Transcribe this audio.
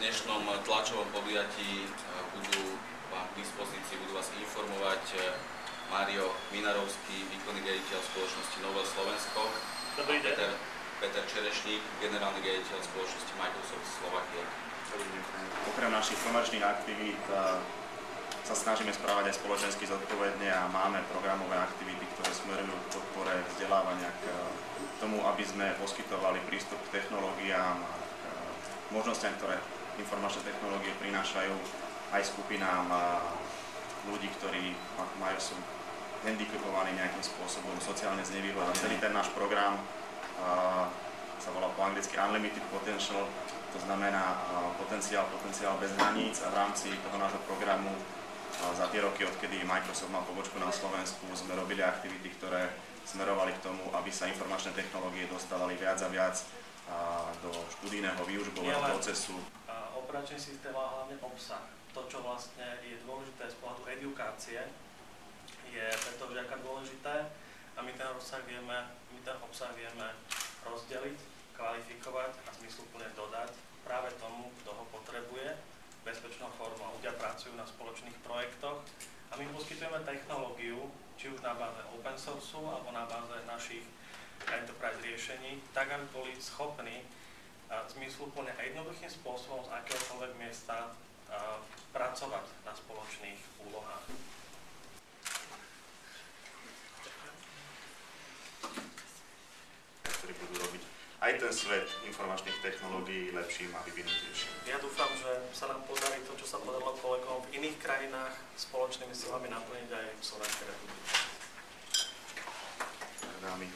dnešnom tlačovom podujatí budú vám k dispozícii, budú vás informovať Mário Minarovský, výkonný riaditeľ spoločnosti Novell Slovensko, a Peter Čerešník, generálny riaditeľ spoločnosti Microsoft Slovakia. Okrem našich komerčných aktivít sa snažíme správať aj spoločensky zodpovedne a máme programové aktivity, ktoré smerujú k podpore vzdelávania, k tomu, aby sme poskytovali prístup k technológiám a k možnostiam, ktoré informačné technológie prinášajú aj skupinám ľudí, ktorí sú handicapovaní nejakým spôsobom, sociálne znevýhodnení. Celý ten náš program sa volá po anglicky Unlimited Potential, to znamená potenciál bez hraníc, a v rámci toho nášho programu za tie roky, odkedy Microsoft mal pobočku na Slovensku, sme robili aktivity, ktoré smerovali k tomu, aby sa informačné technológie dostávali viac a viac do študijného výučbového procesu. Operačný systém a hlavne obsah. To, čo vlastne je dôležité z pohľadu edukácie, je preto vďaka dôležité a my ten obsah vieme rozdeliť, kvalifikovať a zmysluplne dodať práve tomu, kto ho potrebuje bezpečnou formou. Ľudia pracujú na spoločných projektoch a my poskytujeme technológiu, či už na báze open source alebo na báze našich enterprise riešení, tak aby boli schopní zmysluplne a jednoduchým spôsobom z akéhokoľvek miesta pracovať na spoločných úlohách. Ktorí budú robiť aj ten svet informačných technológií lepším a vyvinutejším. Ja dúfam, že sa nám podarí to, čo sa podarilo kolegom v iných krajinách, spoločnými silami naplniť aj v Slovenskej republike. Dámy.